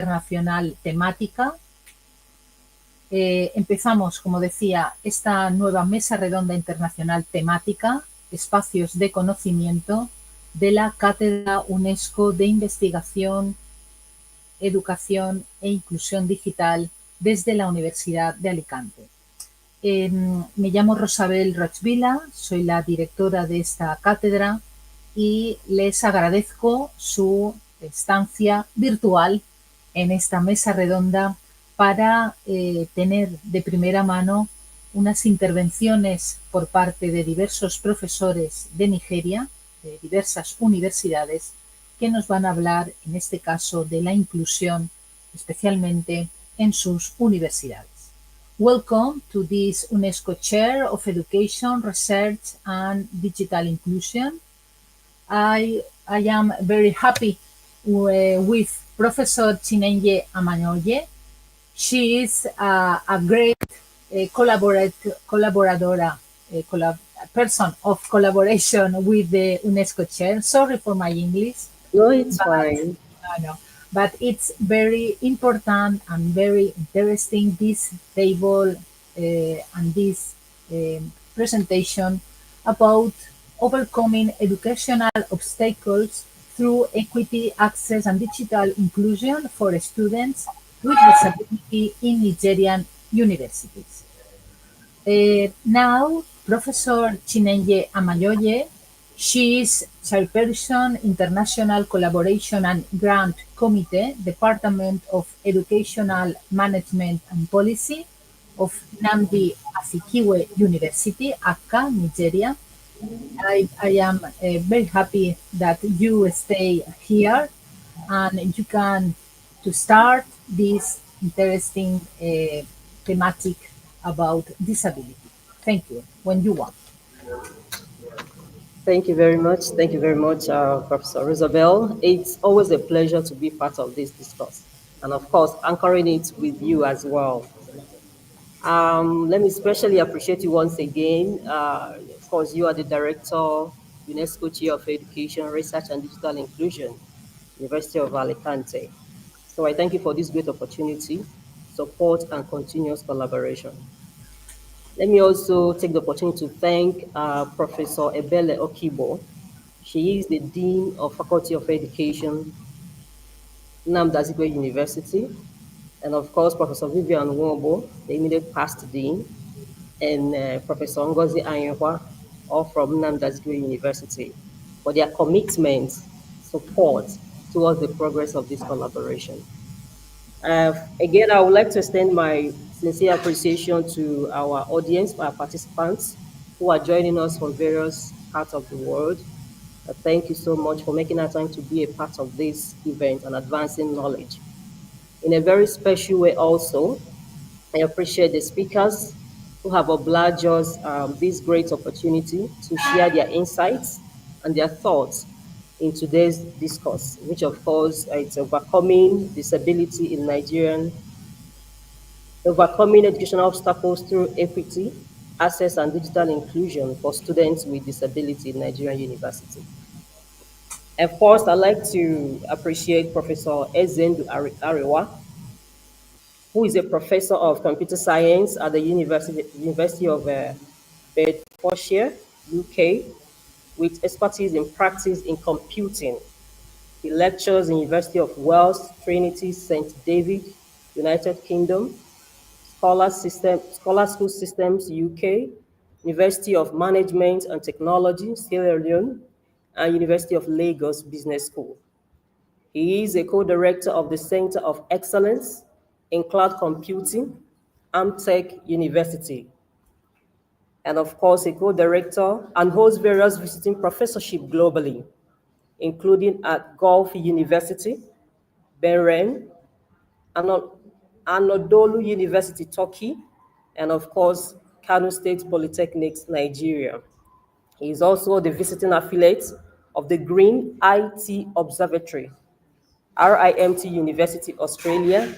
internacional temática. Empezamos, como decía, esta nueva mesa redonda internacional temática, espacios de conocimiento, de la Cátedra UNESCO de Investigación, Educación e Inclusión Digital desde la Universidad de Alicante. Me llamo Rosabel Rochvila, soy la directora de esta cátedra y les agradezco su estancia virtual en esta mesa redonda para tener de primera mano unas intervenciones por parte de diversos profesores de Nigeria, de diversas universidades, que nos van a hablar, en este caso, de la inclusión, especialmente en sus universidades. Welcome to this UNESCO Chair of Education, Research and Digital Inclusion. I am very happy with Professor Chinenye Amanyoye. She is a great collaboradora, person of collaboration with the UNESCO Chair. Sorry for my English. No, it's fine. No. But it's very important and very interesting, this table and this presentation about overcoming educational obstacles through equity, access, and digital inclusion for students with disability in Nigerian universities. Now, Professor Chinenye Amayoye, she is Chairperson, International Collaboration and Grant Committee, Department of Educational Management and Policy of Nnamdi Azikiwe University, Accra, Nigeria. I am very happy that you stay here and you can to start this interesting thematic about disability. Thank you. When you want. Thank you very much. Thank you very much, Professor Rosabel. It's always a pleasure to be part of this discourse, and of course, anchoring it with you as well. Let me especially appreciate you once again. Of course, you are the Director, UNESCO Chair of Education, Research and Digital Inclusion, University of Alicante. So I thank you for this great opportunity, support, and continuous collaboration. Let me also take the opportunity to thank Professor Ebele Okibo. She is the Dean of Faculty of Education, Nnamdi Azikiwe University, and of course, Professor Vivian Wombo, the immediate past Dean, and Professor Ngozi Anyekwa, all from Nnamdi Azikiwe University, for their commitment, support towards the progress of this collaboration. Again, I would like to extend my sincere appreciation to our audience, our participants who are joining us from various parts of the world. Thank you so much for making our time to be a part of this event and advancing knowledge. In a very special way also, I appreciate the speakers who have obliged us this great opportunity to share their insights and their thoughts in today's discourse, which of course is overcoming disability in Nigerian, overcoming educational obstacles through equity, access, and digital inclusion for students with disability in Nigerian University. And first, I'd like to appreciate Professor Ezendu Arewa, who is a professor of computer science at the University of Bedfordshire, UK, with expertise in practice in computing. He lectures in University of Wales, Trinity, St. David, United Kingdom, Scholar School Systems, UK, University of Management and Technology, Sierra Leone, and University of Lagos Business School. He is a co-director of the Center of Excellence in Cloud Computing, Amtech University, and of course a co-director and holds various visiting professorships globally, including at Gulf University, Bahrain, Anadolu University, Turkey, and of course, Kano State Polytechnics, Nigeria. He is also the visiting affiliate of the Green IT Observatory, RIMT University, Australia,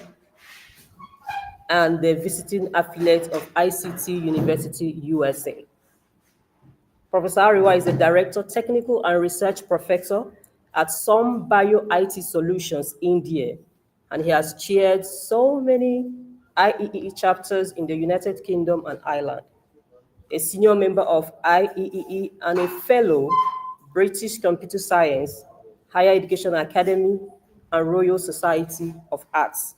and the visiting affiliate of ICT University, USA. Professor Ariwa is the Director, Technical and Research Professor at Some Bio IT Solutions, India, and he has chaired so many IEEE chapters in the United Kingdom and Ireland, a senior member of IEEE and a fellow British Computer Science, Higher Education Academy, and Royal Society of Arts.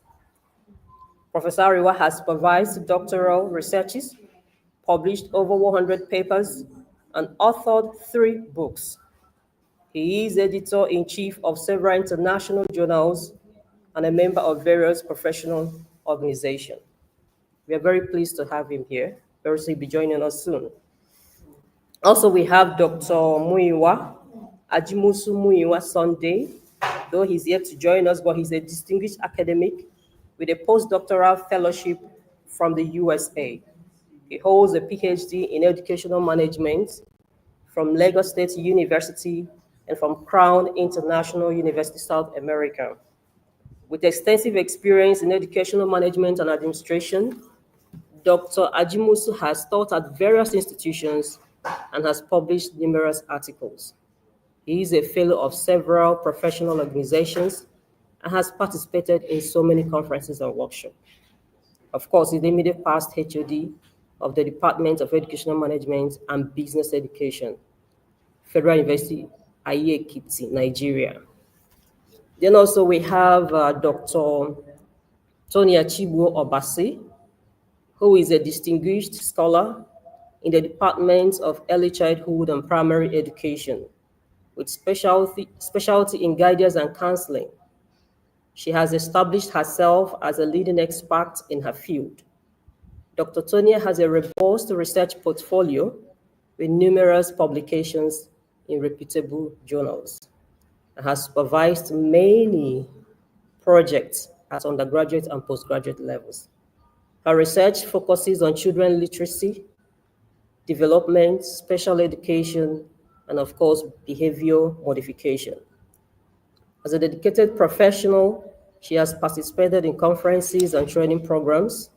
Professor Ariwa has supervised doctoral researches, published over 100 papers, and authored 3 books. He is editor-in-chief of several international journals and a member of various professional organizations. We are very pleased to have him here. Very soon he'll be joining us soon. Also, we have Dr. Muiwa, Ajimusu Muiwa Sunday, though he's yet to join us, but he's a distinguished academic with a postdoctoral fellowship from the USA. He holds a PhD in educational management from Lagos State University and from Crown International University, South America. With extensive experience in educational management and administration, Dr. Ajimusu has taught at various institutions and has published numerous articles. He is a fellow of several professional organizations and has participated in so many conferences and workshops. Of course, he's the immediate past HOD of the Department of Educational Management and Business Education, Federal University, Aye-Ekiti, Nigeria. Then also we have Dr. Tony Achibuo Obasi, who is a distinguished scholar in the Department of Early Childhood and Primary Education, with specialty in guidance and counseling. She has established herself as a leading expert in her field. Dr. Tonia has a robust research portfolio with numerous publications in reputable journals and has supervised many projects at undergraduate and postgraduate levels. Her research focuses on children literacy, development, special education, and of course, behavior modification. As a dedicated professional, she has participated in conferences and training programs,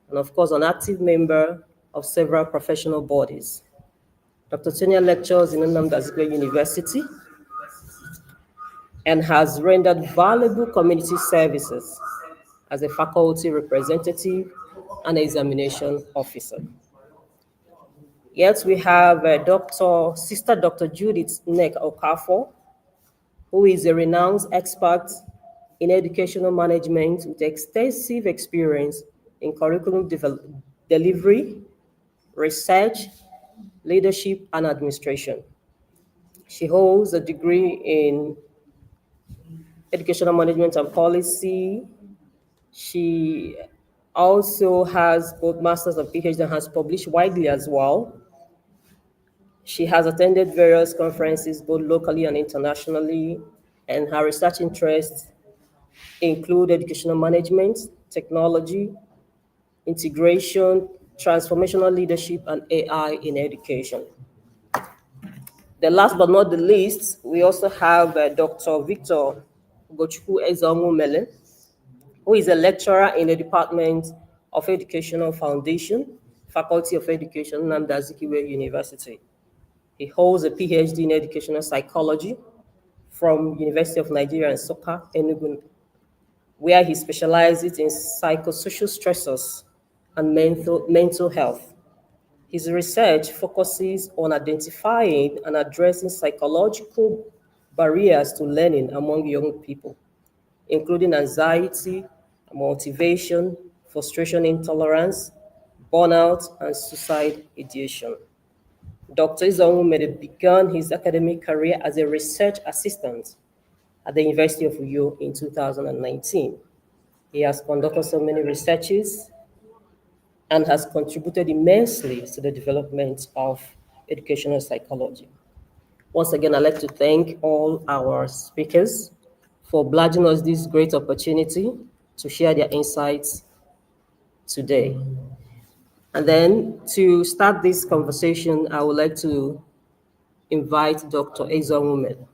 and of course, an active member of several professional bodies. Dr. Tonia lectures in Nnamdi Azikiwe University and has rendered valuable community services as a faculty representative and examination officer. Yet we have Sister Dr. Judith Nek Okafor, who is a renowned expert in educational management with extensive experience in curriculum delivery, research, leadership, and administration. She holds a degree in educational management and policy. She also has both master's and PhD and has published widely as well. She has attended various conferences, both locally and internationally, and her research interests include educational management, technology, integration, transformational leadership, and AI in education. The last but not the least, we also have Dr. Victor Gochukwu Ezomumele, who is a lecturer in the Department of Educational Foundation, Faculty of Education, Nnamdi Azikiwe University. He holds a PhD in educational psychology from University of Nigeria in Nsukka, Enugu, where he specializes in psychosocial stressors and mental health. His research focuses on identifying and addressing psychological barriers to learning among young people, including anxiety, motivation, frustration intolerance, burnout, and suicide ideation. Dr. Izonwumede began his academic career as a research assistant at the University of Uyo in 2019. He has conducted so many researches and has contributed immensely to the development of educational psychology. Once again, I'd like to thank all our speakers for obliging us this great opportunity to share their insights today. And then to start this conversation, I would like to invite Dr. Ezonwumede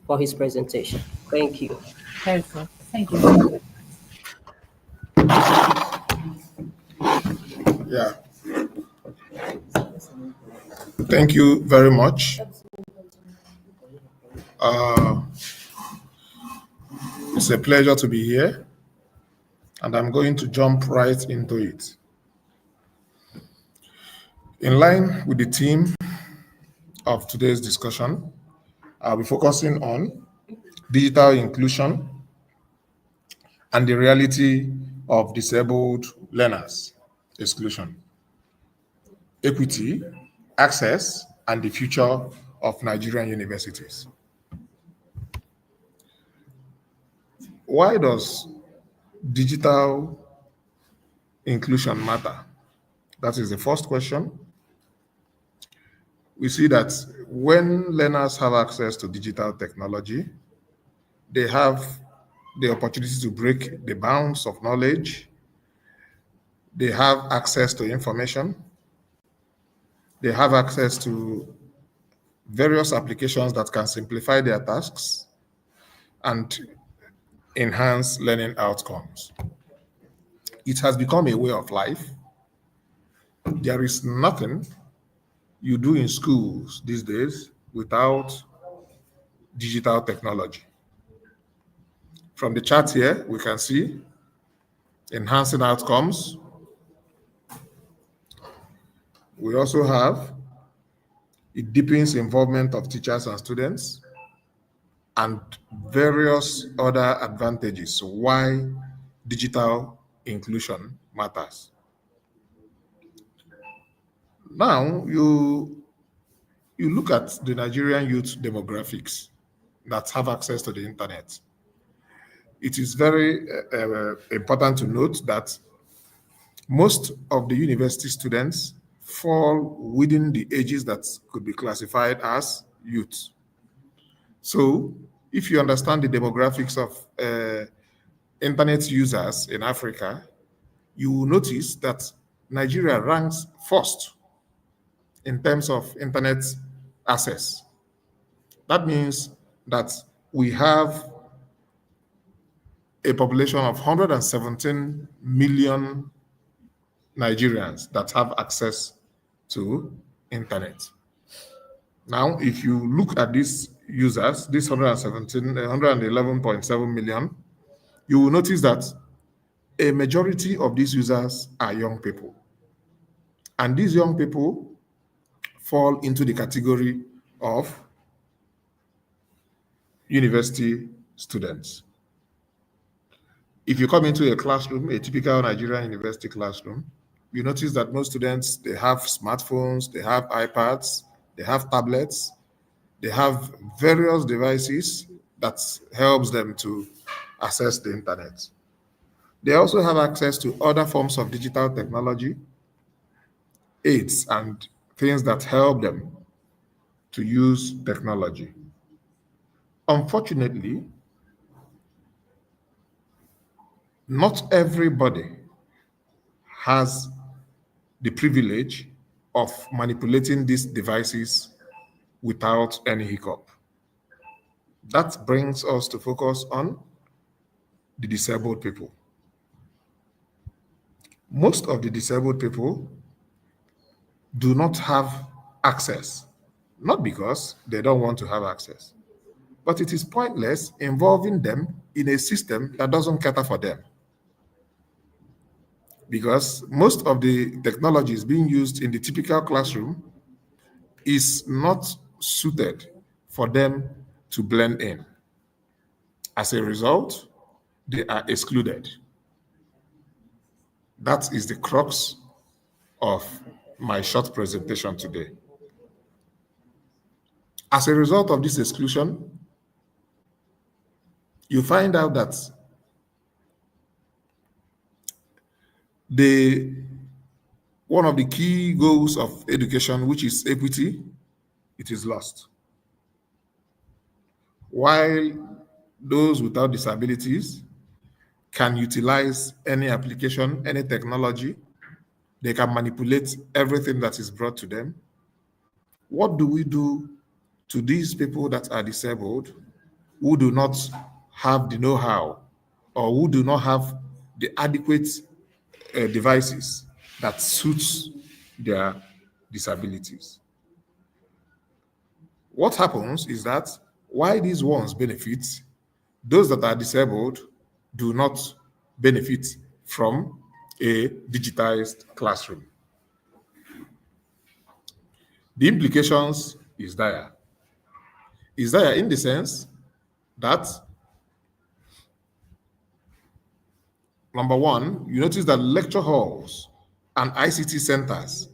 for his presentation. Thank you. Perfect. Thank you very much. Yeah. Thank you very much. It's a pleasure to be here. and I'm going to jump right into it. In line with the theme of today's discussion, I'll be focusing on digital inclusion and the reality of disabled learners exclusion, equity, access, and the future of Nigerian universities. Why does digital inclusion matter? That is the first question. We see that when learners have access to digital technology, they have the opportunity to break the bounds of knowledge, they have access to information, they have access to various applications that can simplify their tasks and enhance learning outcomes. It has become a way of life. There is nothing you do in schools these days without digital technology. From the chart here, we can see enhancing outcomes. We also have it deepens involvement of teachers and students and various other advantages why digital inclusion matters. Now, you look at the Nigerian youth demographics that have access to the internet. It is very important to note that most of the university students fall within the ages that could be classified as youth. So, if you understand the demographics of internet users in Africa, you will notice that Nigeria ranks first in terms of internet access. That means that we have a population of 117 million Nigerians that have access to internet. Now, if you look at these users, this 111.7 million, you will notice that a majority of these users are young people. And these young people fall into the category of university students. If you come into a classroom, a typical Nigerian university classroom, you notice that most students, they have smartphones, they have iPads, they have tablets, they have various devices that helps them to access the internet. They also have access to other forms of digital technology, aids, and things that help them to use technology. Unfortunately, not everybody has the privilege of manipulating these devices without any hiccup. That brings us to focus on the disabled people. Most of the disabled people do not have access, not because they don't want to have access, but it is pointless involving them in a system that doesn't cater for them. Because most of the technologies being used in the typical classroom is not suited for them to blend in. As a result, they are excluded. That is the crux of my short presentation today. As a result of this exclusion, you find out that one of the key goals of education, which is equity, it is lost. While those without disabilities can utilize any application, any technology, they can manipulate everything that is brought to them. What do we do to these people that are disabled who do not have the know-how or who do not have the adequate devices that suits their disabilities? What happens is that while these ones benefit, those that are disabled do not benefit from a digitized classroom. The implications is dire. Is dire in the sense that, number one, you notice that lecture halls and ICT centers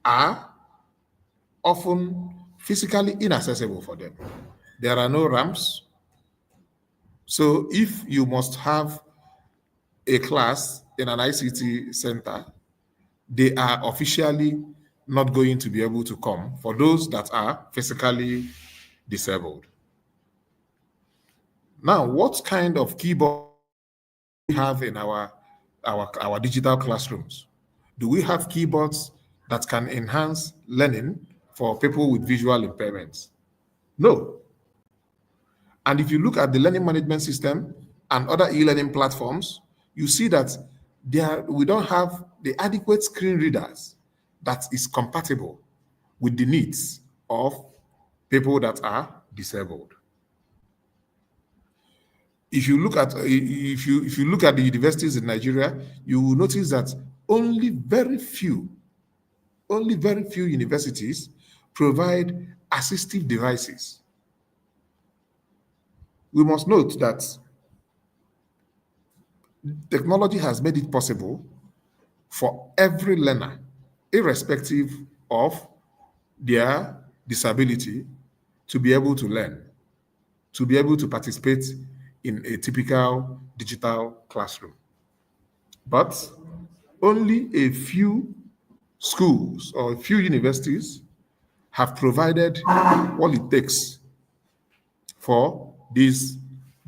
are often physically inaccessible for them. There are no ramps. So if you must have a class in an ICT center, they are officially not going to be able to come for those that are physically disabled. Now, what kind of keyboard do we have in our digital classrooms? Do we have keyboards that can enhance learning for people with visual impairments? No. And if you look at the learning management system and other e-learning platforms, you see that we don't have the adequate screen readers that is compatible with the needs of people that are disabled. If you look at the universities in Nigeria, you will notice that only very few universities provide assistive devices. We must note that technology has made it possible for every learner, irrespective of their disability, to be able to learn, to be able to participate in a typical digital classroom. But only a few schools or a few universities have provided what it takes for these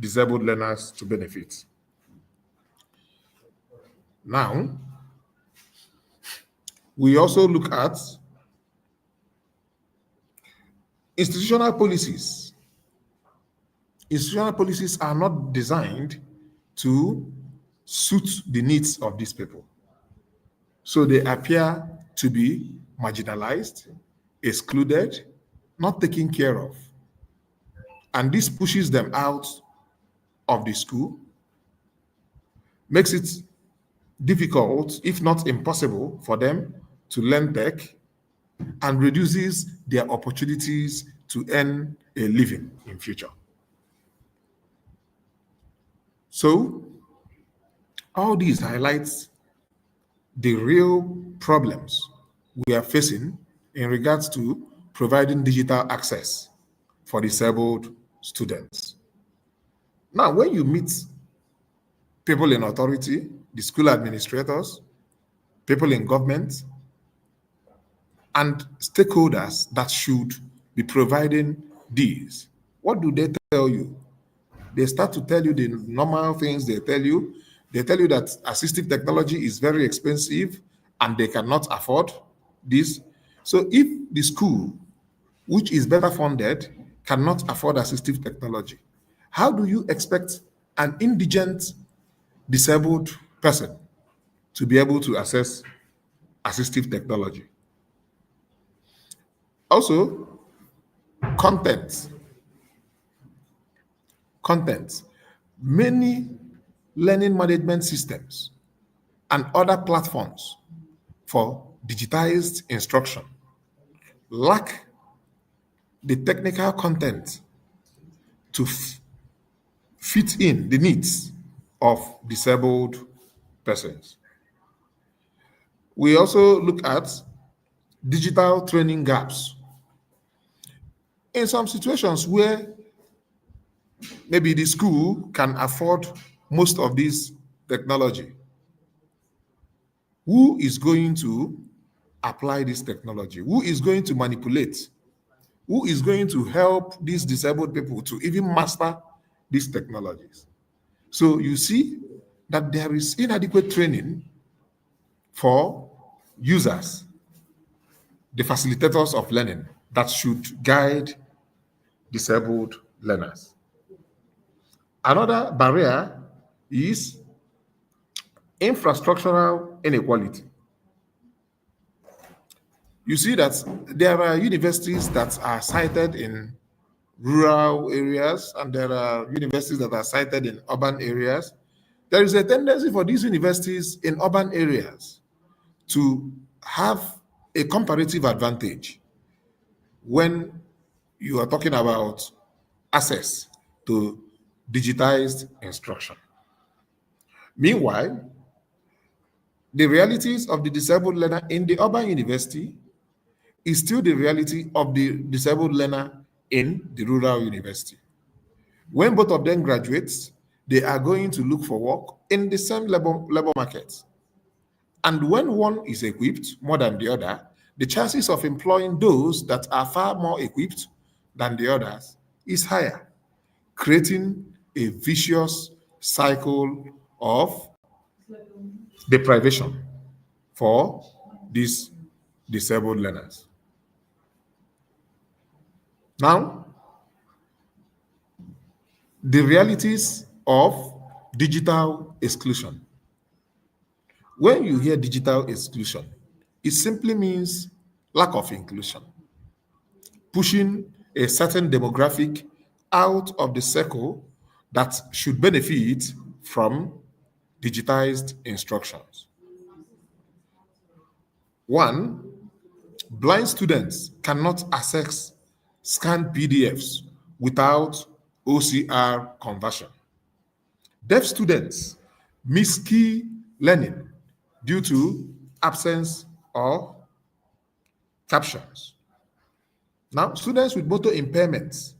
disabled learners to benefit. Now, we also look at institutional policies. Institutional policies are not designed to suit the needs of these people. So they appear to be marginalized, excluded, not taken care of. And this pushes them out of the school, makes it difficult, if not impossible, for them to learn tech, and reduces their opportunities to earn a living in future. So all these highlights the real problems we are facing in regards to providing digital access for disabled students. Now, when you meet people in authority, the school administrators, people in government, and stakeholders that should be providing these, what do they tell you? They start to tell you the normal things they tell you. They tell you that assistive technology is very expensive and they cannot afford this. So if the school, which is better funded, cannot afford assistive technology, how do you expect an indigent, disabled person to be able to access assistive technology? Also, content. Many learning management systems and other platforms for digitized instruction lack the technical content to fit in the needs of disabled persons. We also look at digital training gaps. In some situations where maybe the school can afford most of this technology, who is going to apply this technology? Who is going to manipulate? Who is going to help these disabled people to even master these technologies? So you see that there is inadequate training for users, the facilitators of learning that should guide disabled learners. Another barrier is infrastructural inequality. You see that there are universities that are sited in rural areas and there are universities that are sited in urban areas, There is a tendency for these universities in urban areas to have a comparative advantage when you are talking about access to digitized instruction. Meanwhile, the realities of the disabled learner in the urban university is still the reality of the disabled learner in the rural university. When both of them graduate, they are going to look for work in the same labor market. And when one is equipped more than the other, the chances of employing those that are far more equipped than the others is higher, creating a vicious cycle of deprivation for these disabled learners. Now, the realities of digital exclusion. When you hear digital exclusion, it simply means lack of inclusion, pushing a certain demographic out of the circle that should benefit from digitized instructions. One, blind students cannot access scanned PDFs without OCR conversion. Deaf students miss key learning due to absence of captions. Now, students with motor impairments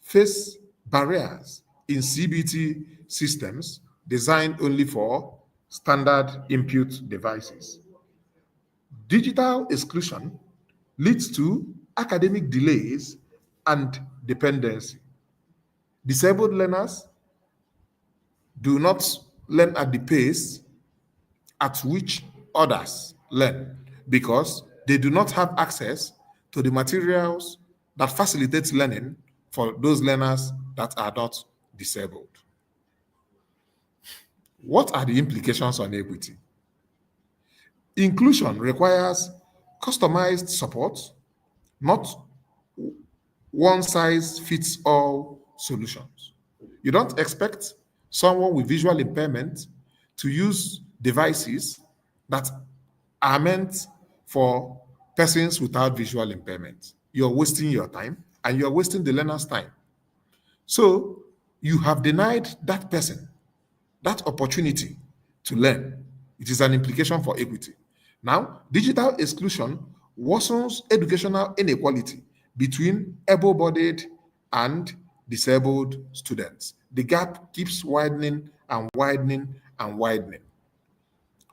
face barriers in CBT systems designed only for standard input devices. Digital exclusion leads to academic delays and dependency. Disabled learners do not learn at the pace at which others learn because they do not have access to the materials that facilitate learning for those learners that are not disabled. What are the implications on equity? Inclusion requires customized support, not one size fits all solutions. You don't expect someone with visual impairment to use devices that are meant for persons without visual impairment. You're wasting your time and you're wasting the learner's time. So you have denied that person that opportunity to learn. It is an implication for equity. Now, digital exclusion worsens educational inequality between able bodied and disabled students. The gap keeps widening and widening and widening.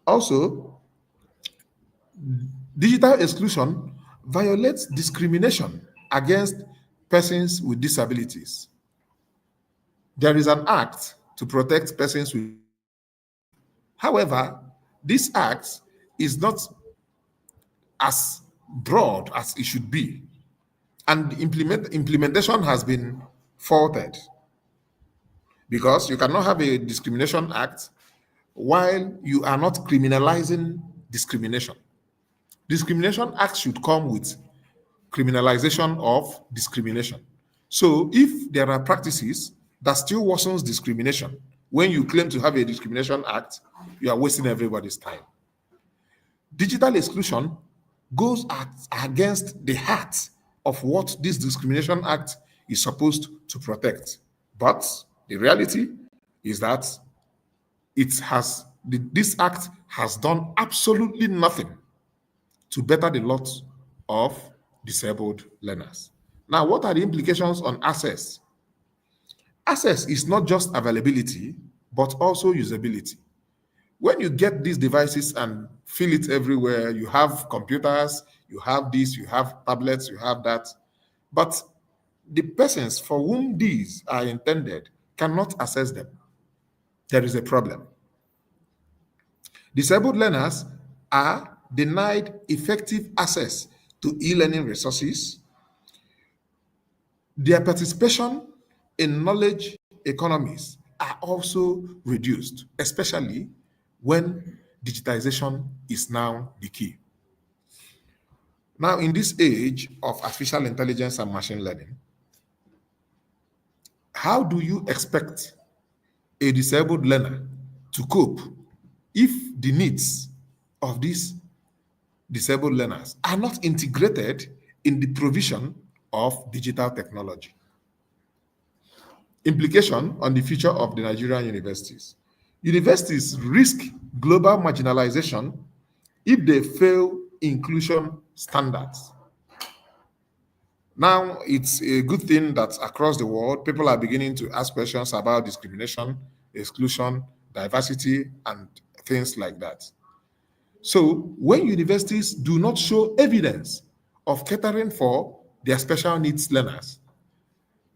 Also, digital exclusion violates discrimination against persons with disabilities. There is an act to protect persons with. However, this act is not as broad as it should be, and the implementation has been faulted because you cannot have a discrimination act while you are not criminalizing discrimination. Discrimination acts should come with criminalization of discrimination. So if there are practices that still worsens discrimination, when you claim to have a discrimination act, you are wasting everybody's time. Digital exclusion goes against the heart of what this discrimination act is supposed to protect. But the reality is that this act has done absolutely nothing to better the lot of disabled learners. Now, what are the implications on access? Access is not just availability, but also usability. When you get these devices and feel it everywhere, you have computers, you have this, you have tablets, you have that, but the persons for whom these are intended cannot access them. There is a problem. Disabled learners are denied effective access to e-learning resources. Their participation in knowledge economies are also reduced, especially when digitization is now the key. Now, in this age of artificial intelligence and machine learning, how do you expect a disabled learner to cope if the needs of these disabled learners are not integrated in the provision of digital technology. Implication on the future of the Nigerian universities. Universities risk global marginalization if they fail inclusion standards. Now, it's a good thing that across the world, people are beginning to ask questions about discrimination, exclusion, diversity, and things like that. So, when universities do not show evidence of catering for their special needs learners,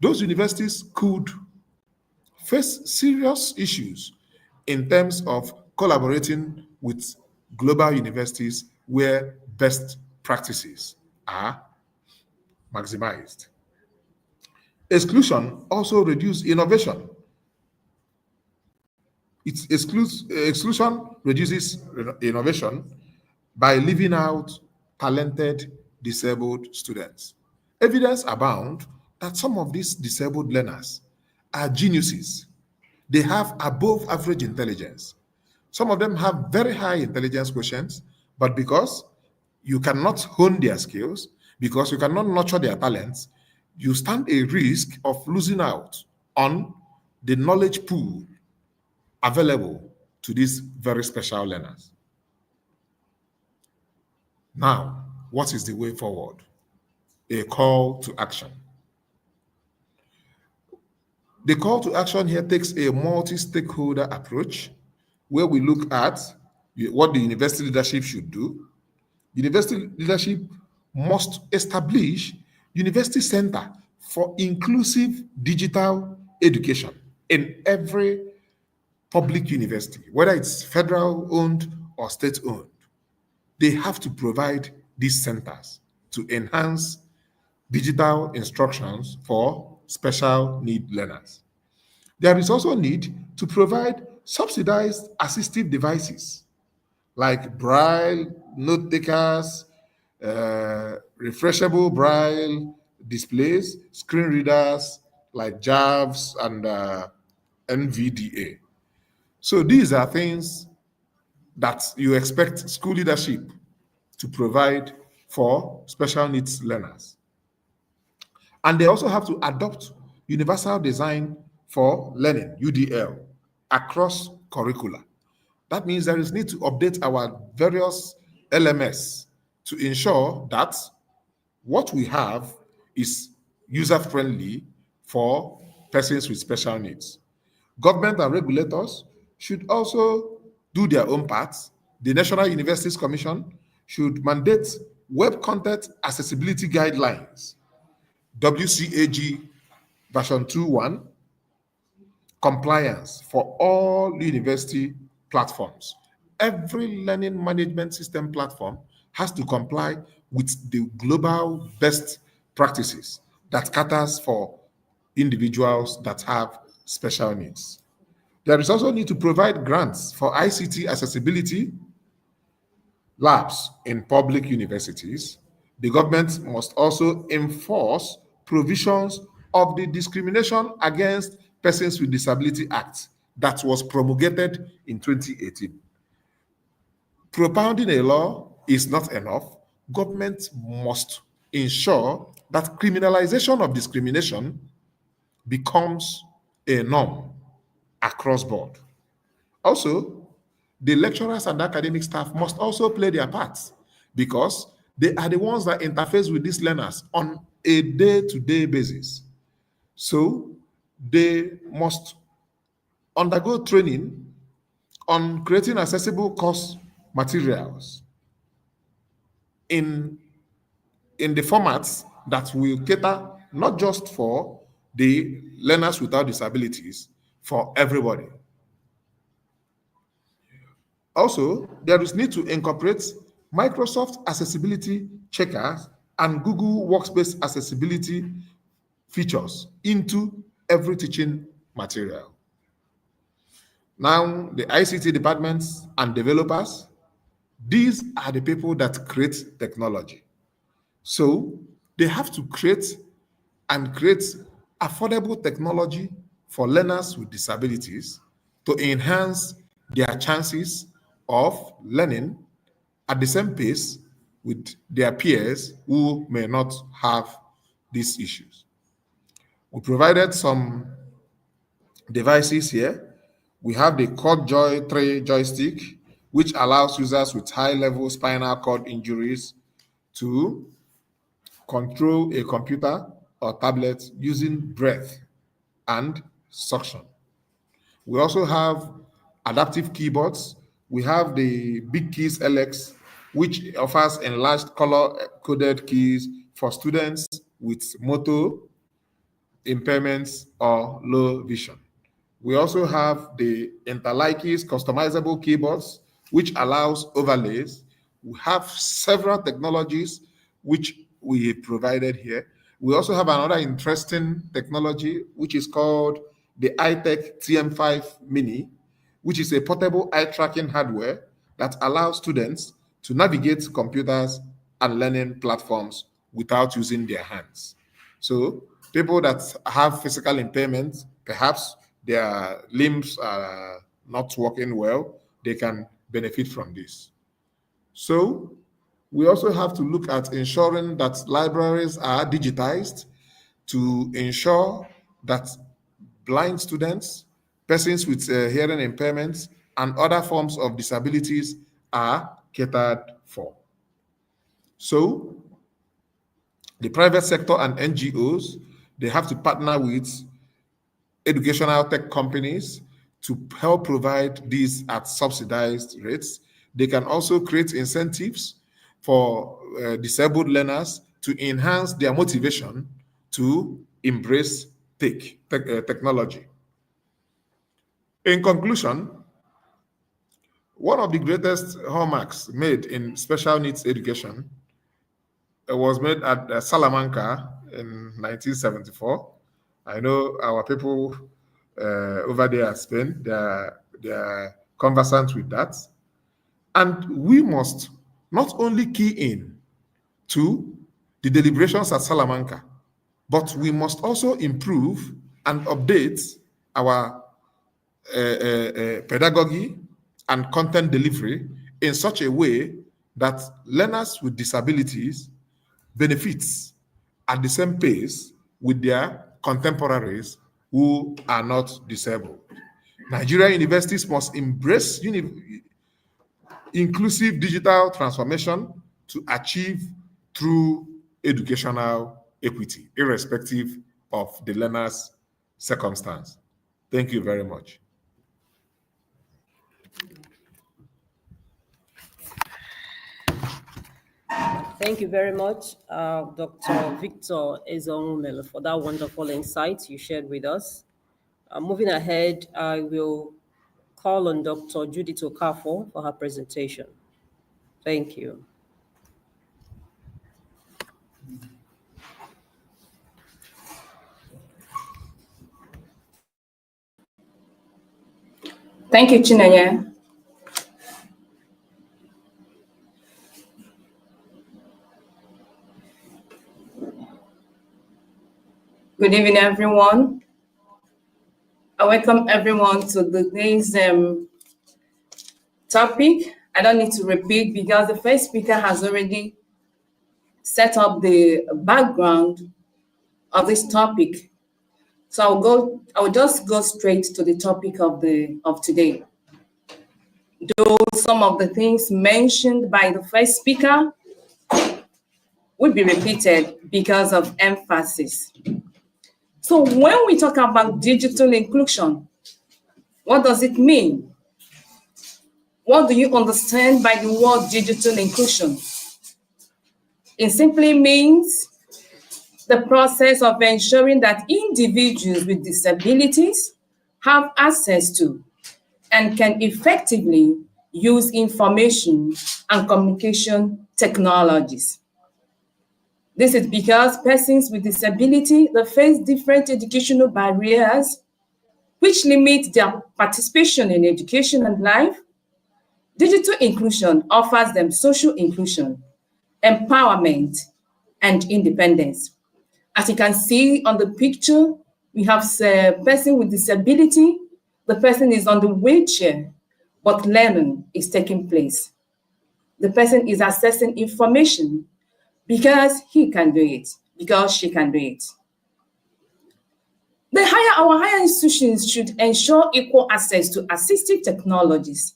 those universities could face serious issues in terms of collaborating with global universities where best practices are maximized. Exclusion also reduces innovation. Exclusion reduces innovation by leaving out talented disabled students. Evidence abound that some of these disabled learners are geniuses. They have above average intelligence. Some of them have very high intelligence quotients, but because you cannot hone their skills, because you cannot nurture their talents, you stand a risk of losing out on the knowledge pool available to these very special learners. Now, what is the way forward? A call to action. The call to action here takes a multi-stakeholder approach where we look at what the university leadership should do. University leadership must establish university center for inclusive digital education in every public university, whether it's federal owned or state owned. They have to provide these centers to enhance digital instructions for special need learners. There is also need to provide subsidized assistive devices like braille, note takers, refreshable braille displays, screen readers like JAVs and NVDA. So these are things that you expect school leadership to provide for special needs learners. And they also have to adopt universal design for learning, UDL, across curricula. That means there is need to update our various LMS to ensure that what we have is user-friendly for persons with special needs. Government and regulators should also do their own parts. The National Universities Commission should mandate web content accessibility guidelines, WCAG version 2.1, compliance for all university platforms. Every learning management system platform has to comply with the global best practices that caters for individuals that have special needs. There is also need to provide grants for ICT accessibility labs in public universities. The government must also enforce provisions of the Discrimination Against Persons with Disability Act that was promulgated in 2018. Propounding a law is not enough. Government must ensure that criminalization of discrimination becomes a norm across board. Also, the lecturers and academic staff must also play their parts because they are the ones that interface with these learners on a day-to-day basis. So they must undergo training on creating accessible course materials in, in the formats that will cater not just for the learners without disabilities, for everybody. Also, there is need to incorporate Microsoft accessibility checkers and Google Workspace accessibility features into every teaching material. Now, the ICT departments and developers, these are the people that create technology. So they have to create affordable technology for learners with disabilities to enhance their chances of learning at the same pace with their peers who may not have these issues. We provided some devices here. We have the Cord Joy 3 joystick, which allows users with high-level spinal cord injuries to control a computer or tablet using breath and suction. We also have adaptive keyboards. We have the Big Keys LX, which offers enlarged color-coded keys for students with motor impairments or low vision. We also have the Interlikeys customizable keyboards, which allows overlays. We have several technologies which we provided here. We also have another interesting technology, which is called the iTech TM5 Mini, which is a portable eye tracking hardware that allows students to navigate computers and learning platforms without using their hands. So people that have physical impairments, perhaps their limbs are not working well, they can benefit from this. So we also have to look at ensuring that libraries are digitized to ensure that blind students, persons with hearing impairments, and other forms of disabilities are catered for. So the private sector and NGOs, they have to partner with educational tech companies to help provide these at subsidized rates. They can also create incentives for disabled learners to enhance their motivation to embrace technology. In conclusion, one of the greatest hallmarks made in special needs education was made at Salamanca in 1974. I know our people over there at Spain, they are conversant with that. And we must not only key in to the deliberations at Salamanca, but we must also improve and update our pedagogy and content delivery in such a way that learners with disabilities benefits at the same pace with their contemporaries who are not disabled. Nigerian universities must embrace inclusive digital transformation to achieve true educational equity, irrespective of the learner's circumstance. Thank you very much. Thank you very much, Dr. Victor Ezonumelu, for that wonderful insight you shared with us. Moving ahead, I will call on Dr. Judith Okafor for her presentation. Thank you. Thank you, Chinenye. Good evening, everyone. I welcome everyone to today's topic. I don't need to repeat because the first speaker has already set up the background of this topic. So I will just go straight to the topic of today. Though some of the things mentioned by the first speaker will be repeated because of emphasis. So when we talk about digital inclusion, what does it mean? What do you understand by the word digital inclusion? It simply means the process of ensuring that individuals with disabilities have access to and can effectively use information and communication technologies. This is because persons with disability, they face different educational barriers which limit their participation in education and life. Digital inclusion offers them social inclusion, empowerment, and independence. As you can see on the picture, we have a person with disability. The person is on the wheelchair, but learning is taking place. The person is accessing information because he can do it, because she can do it. Our higher institutions should ensure equal access to assistive technologies,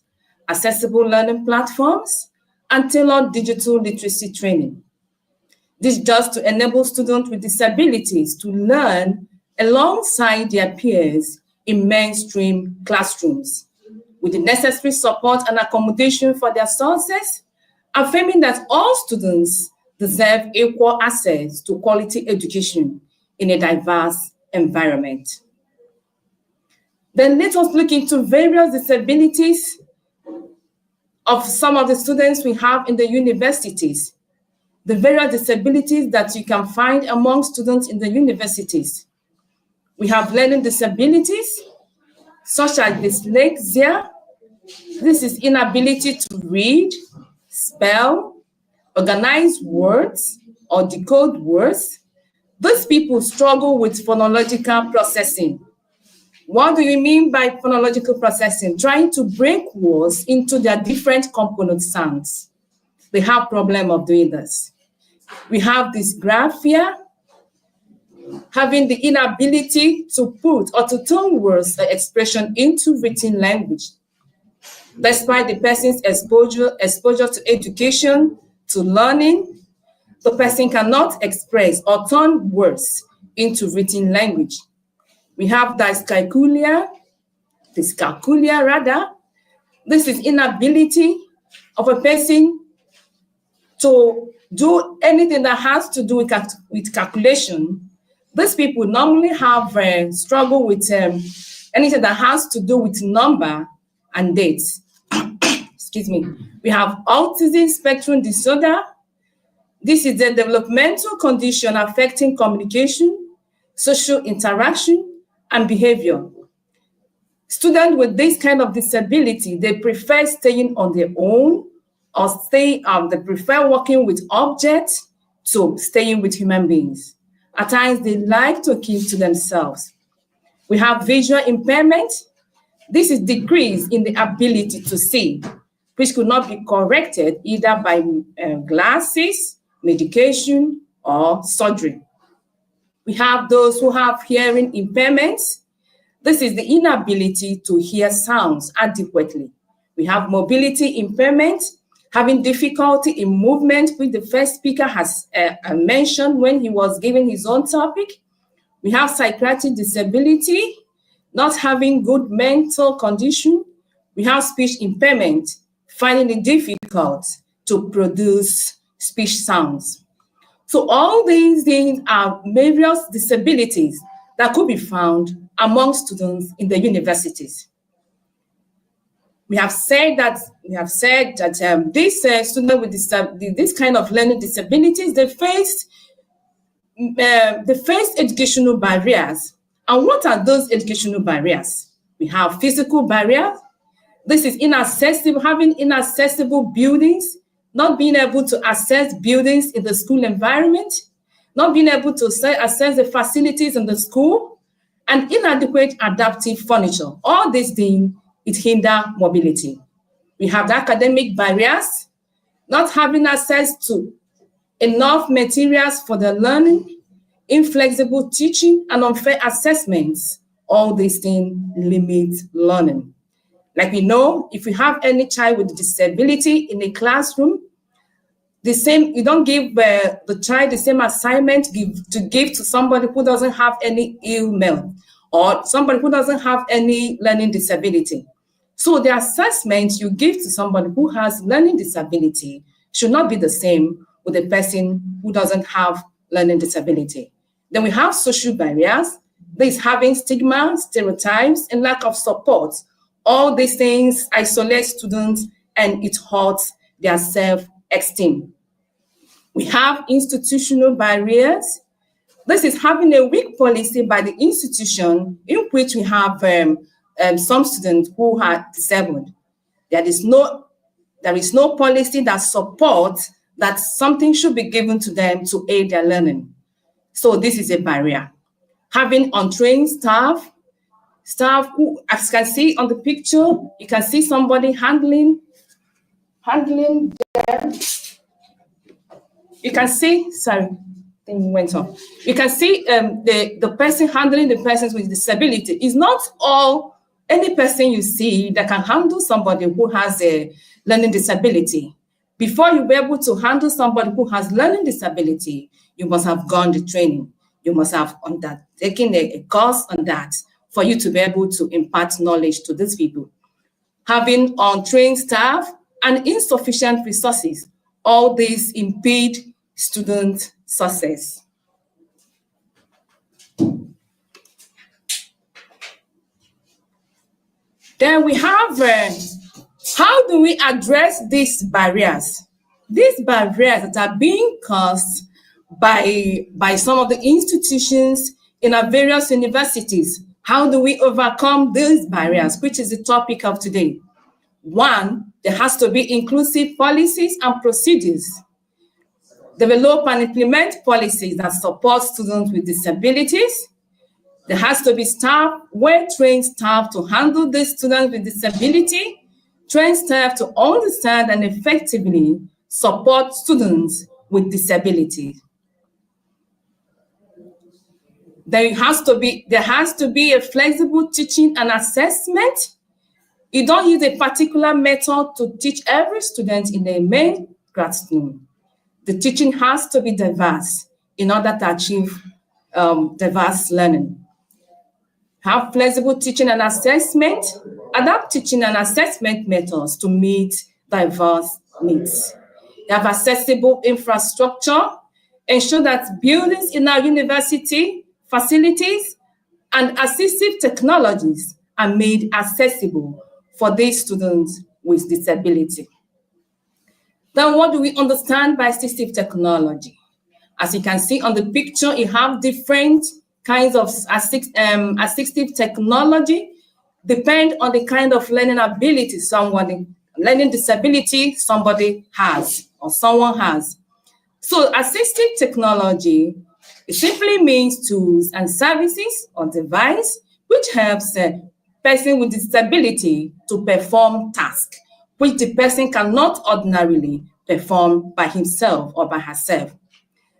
accessible learning platforms, and tailored digital literacy training. This just to enable students with disabilities to learn alongside their peers in mainstream classrooms, with the necessary support and accommodation for their sources, affirming that all students deserve equal access to quality education in a diverse environment. Then let us look into various disabilities of some of the students we have in the universities. The various disabilities that you can find among students in the universities. We have learning disabilities, such as dyslexia. This is inability to read, spell, organize words, or decode words. These people struggle with phonological processing. What do you mean by phonological processing? Trying to break words into their different component sounds. They have problem of doing this. We have dysgraphia, having the inability to put or to turn words or expression into written language. Despite the person's exposure to education, to learning, the person cannot express or turn words into written language. We have dyscalculia rather. This is inability of a person to do anything that has to do with calculation. These people normally have struggle with anything that has to do with number and dates. Excuse me. We have autism spectrum disorder. This is a developmental condition affecting communication, social interaction, and behavior. Students with this kind of disability, they prefer staying on their own, or they prefer working with objects to staying with human beings. At times, they like to keep to themselves. We have visual impairment. This is decrease in the ability to see, which could not be corrected either by glasses, medication, or surgery. We have those who have hearing impairments. This is the inability to hear sounds adequately. We have mobility impairment, having difficulty in movement, which the first speaker has mentioned when he was giving his own topic. We have psychiatric disability, not having good mental condition. We have speech impairment, finding it difficult to produce speech sounds. So all these things are various disabilities that could be found among students in the universities. We have said that these students with this kind of learning disabilities, they face educational barriers. And what are those educational barriers? We have physical barriers. This is having inaccessible buildings, not being able to access buildings in the school environment, not being able to access the facilities in the school, and inadequate adaptive furniture. All these things, it hinder mobility. We have the academic barriers, not having access to enough materials for the learning, inflexible teaching, and unfair assessments. All these things limit learning. Like we know, if we have any child with disability in a classroom, you don't give the child the same assignment to give to somebody who doesn't have any ailment or somebody who doesn't have any learning disability. So the assessment you give to somebody who has learning disability should not be the same with a person who doesn't have learning disability. Then we have social barriers. There's having stigma, stereotypes, and lack of support. All these things isolate students and it hurts their self-esteem. We have institutional barriers. This is having a weak policy by the institution in which we have some students who are disabled. There is no policy that supports that something should be given to them to aid their learning. So this is a barrier. Having untrained staff, staff who, as you can see on the picture, you can see somebody handling them. You can see, sorry, thing went on. You can see the person handling the persons with disability is not all, any person you see that can handle somebody who has a learning disability. Before you be able to handle somebody who has learning disability, you must have gone the training. You must have undertaken a course on that for you to be able to impart knowledge to these people. Having untrained staff and insufficient resources, all these impede student success. Then we have, how do we address these barriers? These barriers that are being caused by some of the institutions in our various universities. How do we overcome these barriers, which is the topic of today? One, there has to be inclusive policies and procedures. Develop and implement policies that support students with disabilities. There has to be staff, well-trained staff to handle these students with disability, trained staff to understand and effectively support students with disabilities. There has to be a flexible teaching and assessment. You don't use a particular method to teach every student in the main classroom. The teaching has to be diverse in order to achieve diverse learning. Have flexible teaching and assessment, adapt teaching and assessment methods to meet diverse needs. Have accessible infrastructure, ensure that buildings in our university, facilities, and assistive technologies are made accessible for these students with disability. Then what do we understand by assistive technology? As you can see on the picture, you have different kinds of assistive technology, depend on the kind of learning ability learning disability somebody has or someone has. So assistive technology, it simply means tools and services or device which helps a person with disability to perform tasks which the person cannot ordinarily perform by himself or by herself.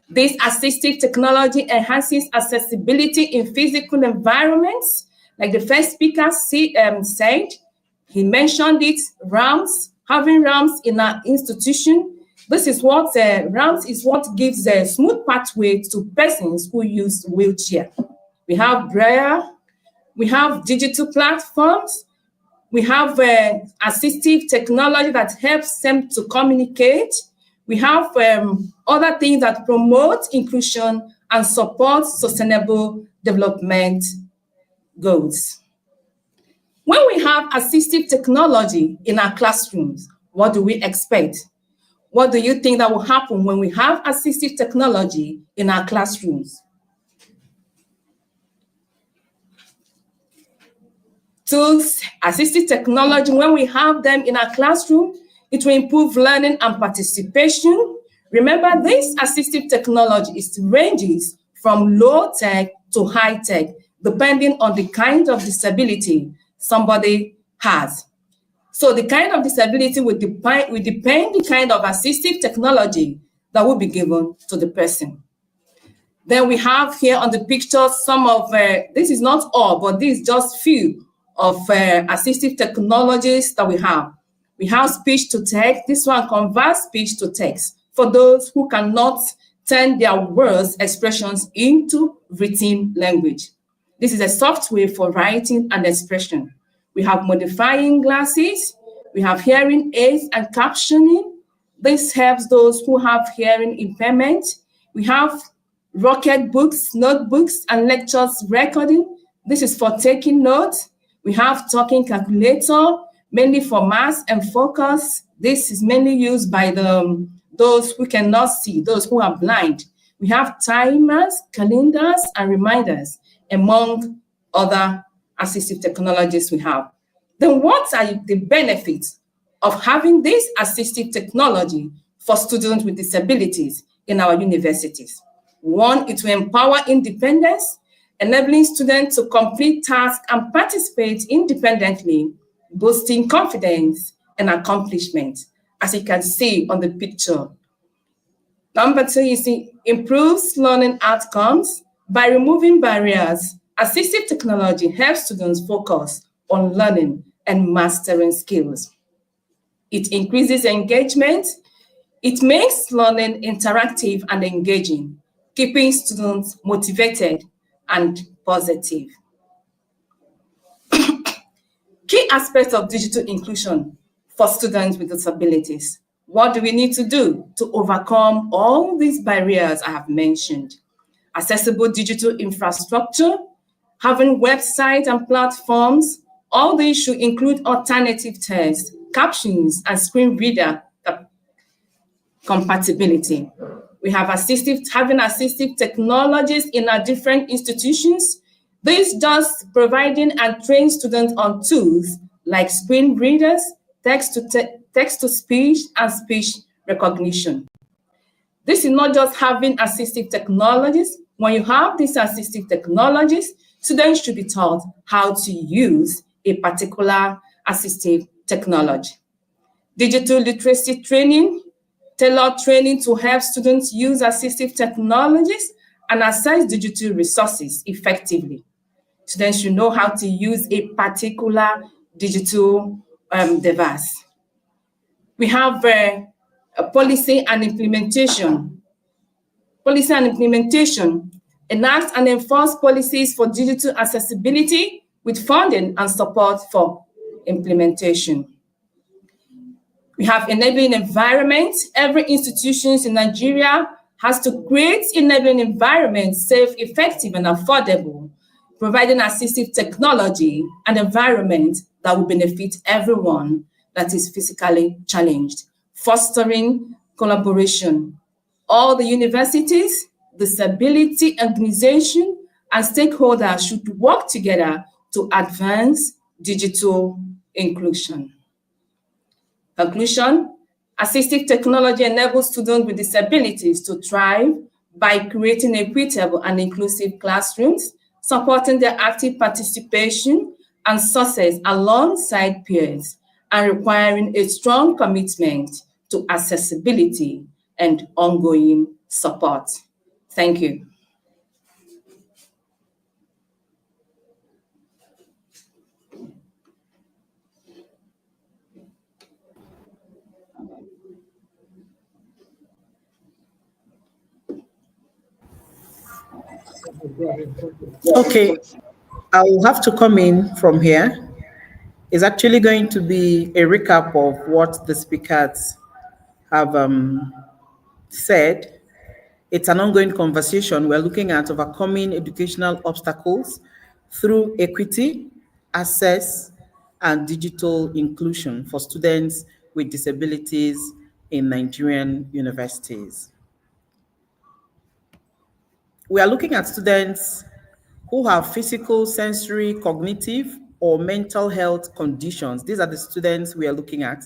This assistive technology enhances accessibility in physical environments, like the first speaker said. He mentioned it, ramps, having ramps in our institution. This is what ramps is what gives a smooth pathway to persons who use wheelchair. We have braille, we have digital platforms, we have assistive technology that helps them to communicate. We have other things that promote inclusion and support sustainable development goals. When we have assistive technology in our classrooms, what do we expect? What do you think that will happen when we have assistive technology in our classrooms? Tools, assistive technology, when we have them in our classroom, it will improve learning and participation. Remember, this assistive technology ranges from low tech to high tech, depending on the kind of disability somebody has. So the kind of disability will depend the kind of assistive technology that will be given to the person. Then we have here on the picture some of, this is not all, but this is just few of assistive technologies that we have. We have speech to text. This one converts speech to text for those who cannot turn their words, expressions into written language. This is a software for writing and expression. We have modifying glasses. We have hearing aids and captioning. This helps those who have hearing impairment. We have rocket books, notebooks, and lectures recording. This is for taking notes. We have talking calculator, mainly for math and focus. This is mainly used by those who cannot see, those who are blind. We have timers, calendars, and reminders, among other assistive technologies we have. Then what are the benefits of having this assistive technology for students with disabilities in our universities? One, it will empower independence. enabling students to complete tasks and participate independently, boosting confidence and accomplishment, as you can see on the picture. Number two is it improves learning outcomes by removing barriers. Assistive technology helps students focus on learning and mastering skills. It increases engagement. It makes learning interactive and engaging, keeping students motivated and positive. Key aspects of digital inclusion for students with disabilities. What do we need to do to overcome all these barriers I have mentioned? Accessible digital infrastructure, having websites and platforms. All these should include alternative tests, captions, and screen reader compatibility. We have having assistive technologies in our different institutions. This does providing and train students on tools like screen readers, text-to-speech, and speech recognition. This is not just having assistive technologies. When you have these assistive technologies, students should be taught how to use a particular assistive technology. Digital literacy training, tailored training to help students use assistive technologies and access digital resources effectively. Students should know how to use a particular digital device. We have a policy and implementation. Policy and implementation enact and enforce policies for digital accessibility with funding and support for implementation. We have enabling environment. Every institution in Nigeria has to create enabling environment safe, effective, and affordable, providing assistive technology and environment that will benefit everyone that is physically challenged, fostering collaboration. All the universities, disability organization, and stakeholders should work together to advance digital inclusion. Conclusion, assistive technology enables students with disabilities to thrive by creating equitable and inclusive classrooms, supporting their active participation and success alongside peers, and requiring a strong commitment to accessibility and ongoing support. Thank you. Okay, I will have to come in from here. It's actually going to be a recap of what the speakers have said. It's an ongoing conversation. We're looking at overcoming educational obstacles through equity, access, and digital inclusion for students with disabilities in Nigerian universities. We are looking at students who have physical, sensory, cognitive, or mental health conditions. These are the students we are looking at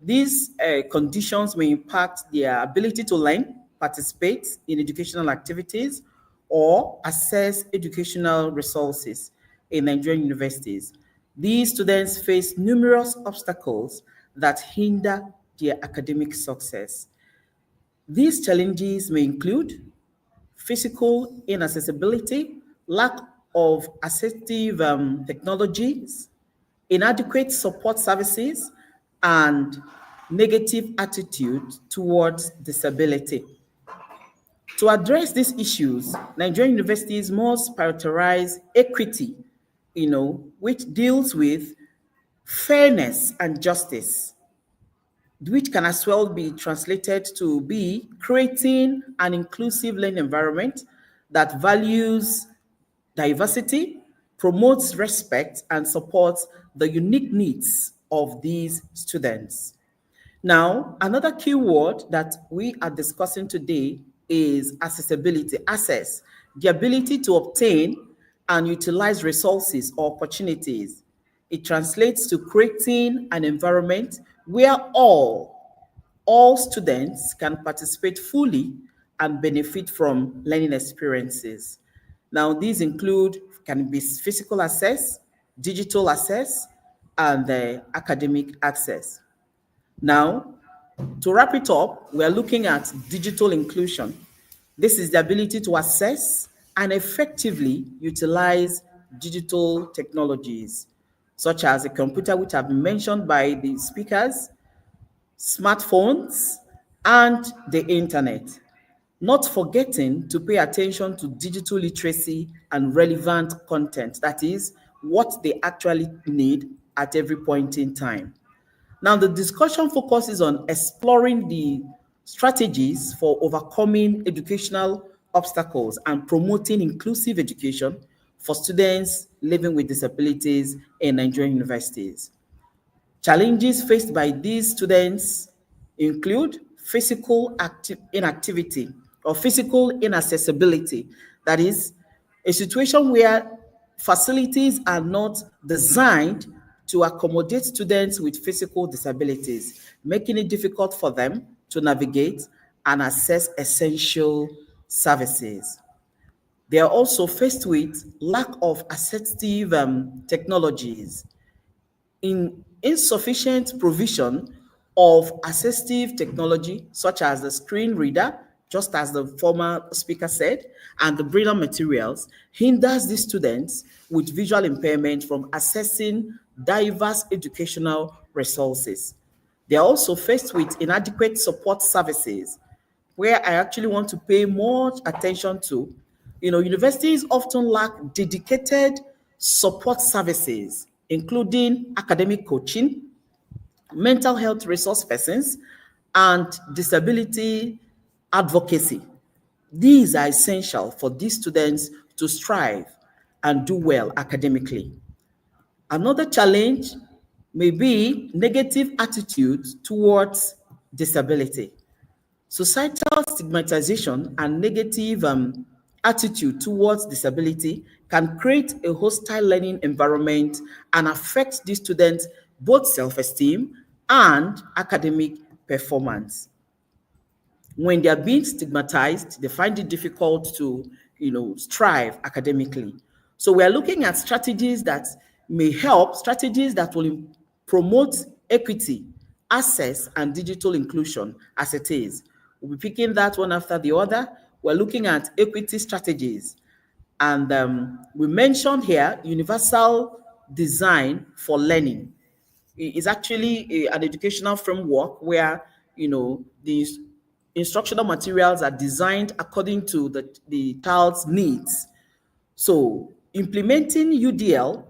these conditions may impact their ability to learn, participate in educational activities, or access educational resources in Nigerian universities. These students face numerous obstacles that hinder their academic success. These challenges may include physical inaccessibility, lack of assistive technologies, inadequate support services, and negative attitude towards disability. To address these issues, Nigerian universities must prioritize equity, which deals with fairness and justice, which can as well be translated to be creating an inclusive learning environment that values diversity, promotes respect, and supports the unique needs of these students. Now, another key word that we are discussing today is accessibility, access, the ability to obtain and utilize resources or opportunities. It translates to creating an environment where all students can participate fully and benefit from learning experiences. Now, these can be physical access, digital access, and academic access. Now, to wrap it up, we are looking at digital inclusion. This is the ability to access and effectively utilize digital technologies, such as a computer, which have been mentioned by the speakers, smartphones, and the internet. Not forgetting to pay attention to digital literacy and relevant content, that is, what they actually need at every point in time. Now, the discussion focuses on exploring the strategies for overcoming educational obstacles and promoting inclusive education for students living with disabilities in Nigerian universities. Challenges faced by these students include physical inactivity or physical inaccessibility. That is, a situation where facilities are not designed to accommodate students with physical disabilities, making it difficult for them to navigate and access essential services. They are also faced with lack of assistive technologies, in insufficient provision of assistive technology, such as the screen reader, just as the former speaker said, and the braille materials, hinders the students with visual impairment from accessing diverse educational resources. They are also faced with inadequate support services, where I actually want to pay more attention to. Universities often lack dedicated support services, including academic coaching, mental health resource persons, and disability advocacy. These are essential for these students to strive and do well academically. Another challenge may be negative attitude towards disability. Societal stigmatization and negative attitude towards disability can create a hostile learning environment and affect the students' both self-esteem and academic performance. When they are being stigmatized, they find it difficult to, strive academically. So we are looking at strategies that may help, strategies that will promote equity, access, and digital inclusion as it is. We'll be picking that one after the other. We're looking at equity strategies. And we mentioned here universal design for learning. It's actually an educational framework where, these instructional materials are designed according to the child's needs. So implementing UDL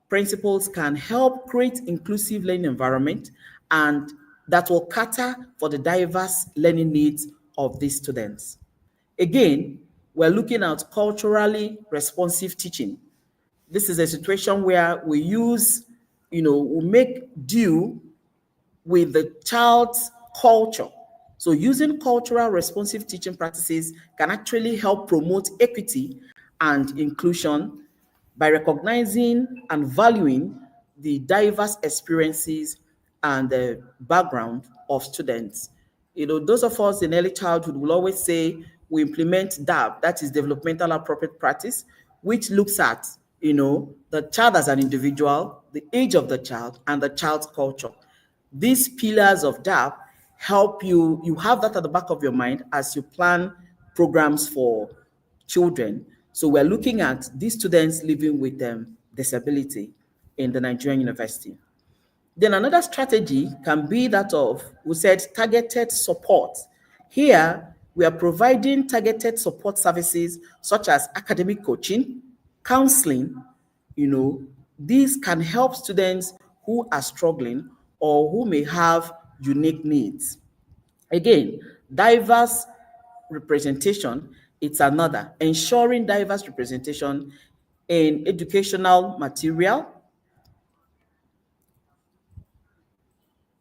principles can help create inclusive learning environment and that will cater for the diverse learning needs of these students. Again, we're looking at culturally responsive teaching. This is a situation where we we make do with the child's culture. So using cultural responsive teaching practices can actually help promote equity and inclusion by recognizing and valuing the diverse experiences and the background of students. Those of us in early childhood will always say we implement DAP, that is developmental appropriate practice, which looks at, the child as an individual, the age of the child, and the child's culture. These pillars of DAP help you have that at the back of your mind as you plan programs for children. So we're looking at these students living with disability in the Nigerian university. Then another strategy can be that of, we said, targeted support. Here, we are providing targeted support services such as academic coaching, counseling. These can help students who are struggling or who may have unique needs. Again, diverse representation, it's another. Ensuring diverse representation in educational material.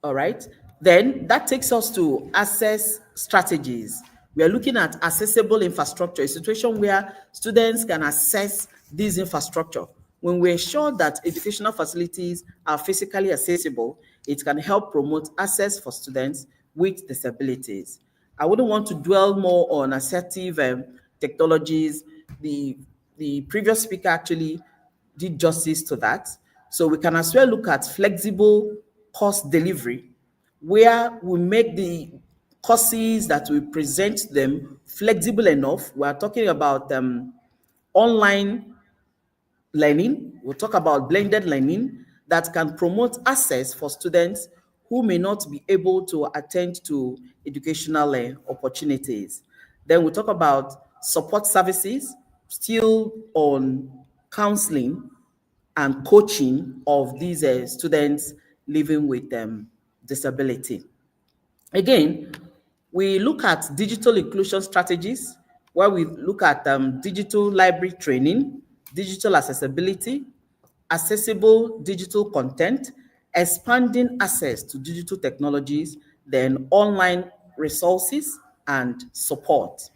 All right. Then that takes us to access strategies. We are looking at accessible infrastructure, a situation where students can access this infrastructure. When we ensure that educational facilities are physically accessible, it can help promote access for students with disabilities. I wouldn't want to dwell more on assertive technologies. The the previous speaker actually did justice to that. So we can as well look at flexible course delivery, where we make the courses that we present them flexible enough. We are talking about online learning. We'll talk about blended learning that can promote access for students who may not be able to attend to educational opportunities. Then we'll talk about support services, still on counseling and coaching of these students living with disability. Again, we look at digital inclusion strategies, where we look at digital library training, digital accessibility, accessible digital content, expanding access to digital technologies, then online resources and support.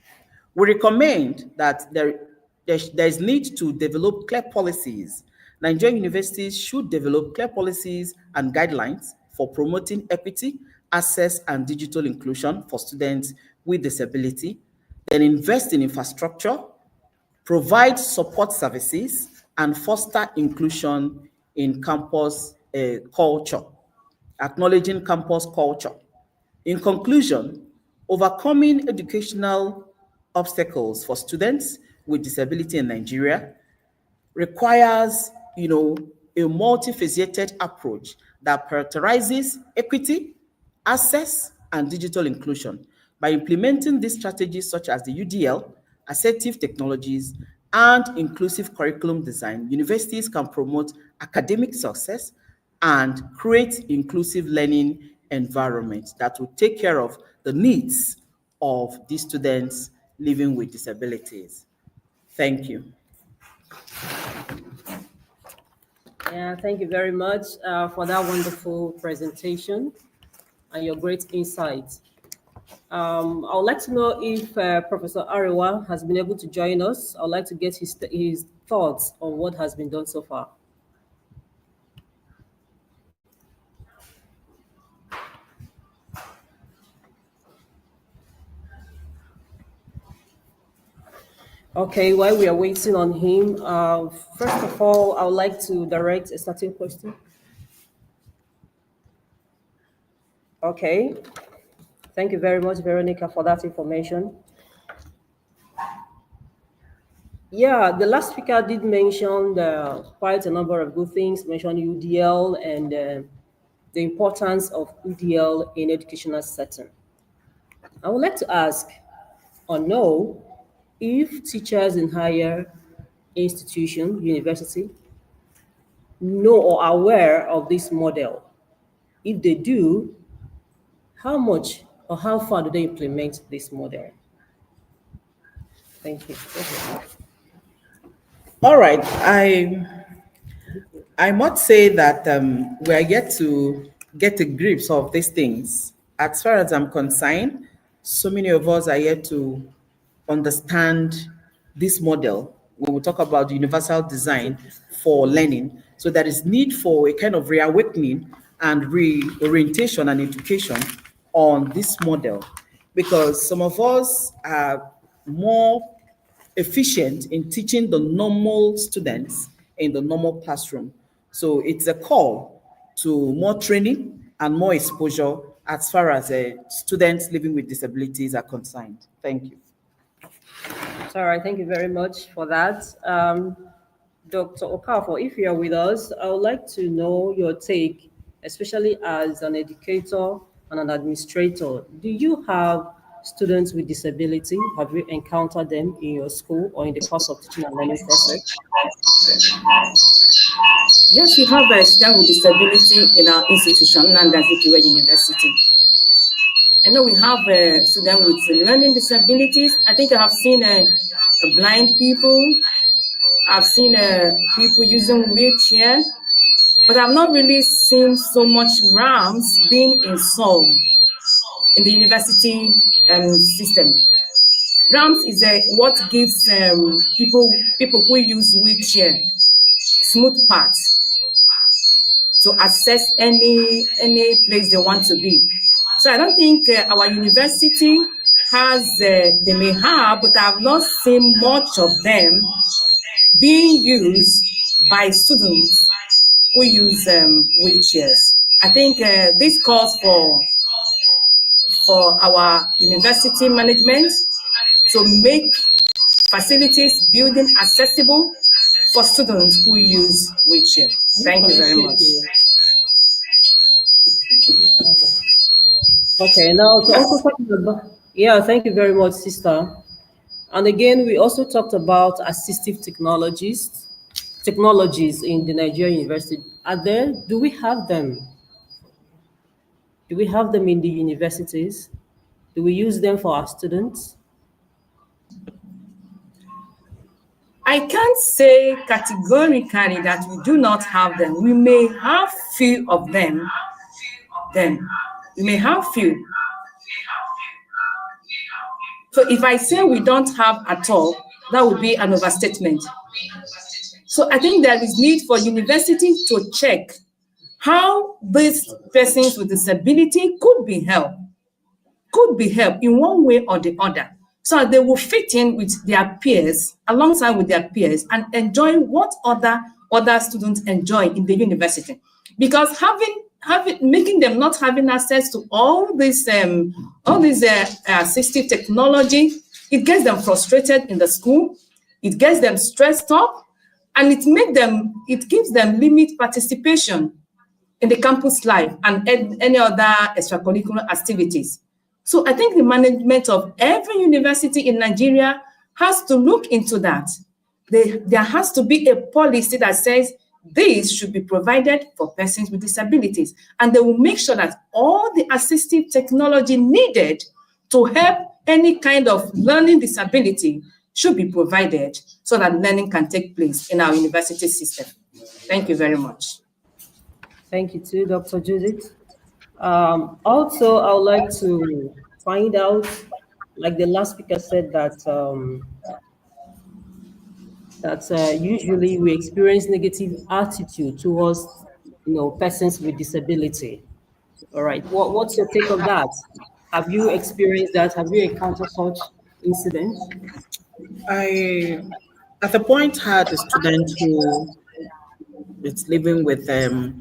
We recommend that there is need to develop clear policies. Nigerian universities should develop clear policies and guidelines for promoting equity, access, and digital inclusion for students with disability, then invest in infrastructure, provide support services, and foster inclusion in campus culture, acknowledging campus culture. In conclusion, overcoming educational obstacles for students with disability in Nigeria requires, a multifaceted approach that prioritizes equity, access, and digital inclusion. By implementing these strategies such as the UDL, assertive technologies, and inclusive curriculum design, universities can promote academic success and create inclusive learning environments that will take care of the needs of these students living with disabilities. Thank you. Yeah, thank you very much for that wonderful presentation and your great insights. I would like to know if Professor Ariwa has been able to join us. I would like to get his thoughts on what has been done so far. Okay, while we are waiting on him, first of all, I would like to direct a certain question. Okay, thank you very much, Veronica, for that information. Yeah, the last speaker did mention quite a number of good things, mentioned UDL and the importance of UDL in educational setting. I would like to ask or know if teachers in higher institution, university, know or are aware of this model. If they do, how much or how far do they implement this model? Thank you. All right, I must say that we are yet to get a grip of these things. As far as I'm concerned, so many of us are yet to understand this model when we talk about universal design for learning. So there is need for a kind of reawakening and reorientation and education on this model, because some of us are more efficient in teaching the normal students in the normal classroom. So it's a call to more training and more exposure as far as students living with disabilities are concerned. Thank you. All right, thank you very much for that. Dr. Okafor, if you're with us, I would like to know your take, especially as an educator and an administrator. Do you have students with disability? Have you encountered them in your school or in the course of teaching and learning process? Yes, we have a student with disability in our institution, Nigerian University. I know we have a student with learning disabilities. I think I have seen blind people. I've seen people using wheelchair, but I've not really seen so much ramps being installed in the university system. Ramps is what gives people who use wheelchair smooth paths to access any place they want to be. So I don't think our university has, they may have, but I've not seen much of them being used by students who use wheelchairs. I think this calls for our university management to make facilities building accessible for students who use wheelchair. Thank you very much. Okay, now to also talk about, yeah, thank you very much, sister. And again, we also talked about assistive technologies in the Nigerian University. Do we have them? Do we have them in the universities? Do we use them for our students? I can't say categorically that we do not have them. We may have few of them. We may have few. So if I say we don't have at all, that would be an overstatement. So I think there is need for universities to check how these persons with disability could be helped in one way or the other, so they will fit in with their peers, alongside with their peers, and enjoy what other students enjoy in the university. Because making them not having access to all this assistive technology, it gets them frustrated in the school, it gets them stressed up, and it gives them limit participation in the campus life and any other extracurricular activities. So I think the management of every university in Nigeria has to look into that. There has to be a policy that says this should be provided for persons with disabilities, and they will make sure that all the assistive technology needed to help any kind of learning disability should be provided so that learning can take place in our university system. Thank you very much. Thank you too, Dr. Judith. Also, I would like to find out, like the last speaker said, that usually we experience negative attitude towards, persons with disability. All right, what's your take on that? Have you experienced that? Have you encountered such incidents? I, at the point, had a student who is living with, I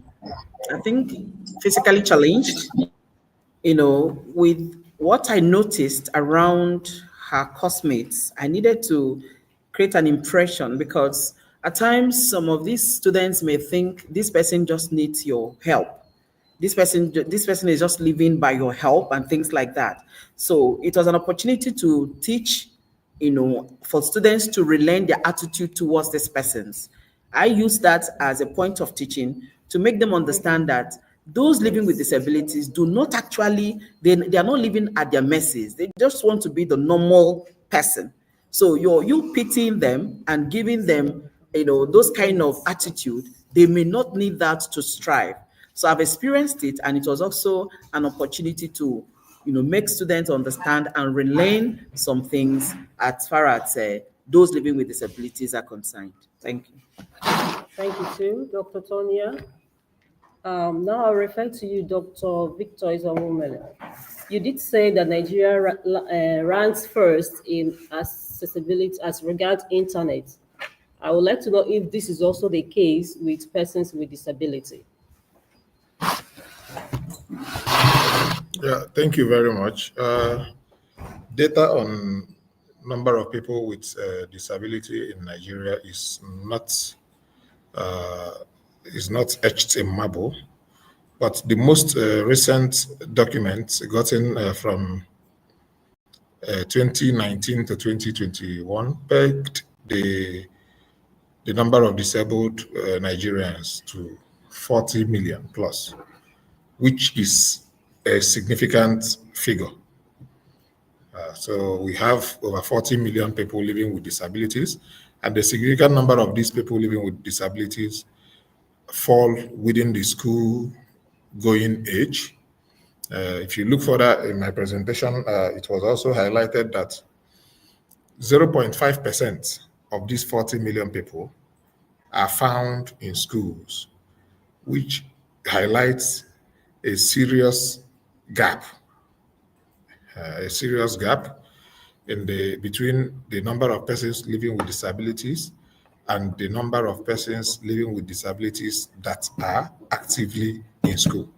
think, physically challenged. With what I noticed around her classmates, I needed to create an impression, because at times some of these students may think this person just needs your help. This person is just living by your help and things like that. So it was an opportunity to teach, for students to relearn their attitude towards these persons. I use that as a point of teaching to make them understand that those living with disabilities do not actually, they are not living at their messes. They just want to be the normal person. So you pitying them and giving them, those kind of attitude, they may not need that to strive. So I've experienced it, and it was also an opportunity to, make students understand and relearn some things as far as those living with disabilities are concerned. Thank you. Thank you too, Dr. Tonia. Now I'll refer to you, Dr. Victor Izawumele. You did say that Nigeria ranks first in accessibility as regards internet. I would like to know if this is also the case with persons with disability. Yeah, thank you very much. Data on number of people with disability in Nigeria is not etched in marble, but the most recent documents gotten from 2019 to 2021 pegged the number of disabled Nigerians to 40 million plus, which is a significant figure. So we have over 40 million people living with disabilities, and the significant number of these people living with disabilities fall within the school-going age. If you look further in my presentation, it was also highlighted that 0.5% of these 40 million people are found in schools, which highlights a serious gap between the number of persons living with disabilities and the number of persons living with disabilities that are actively in school.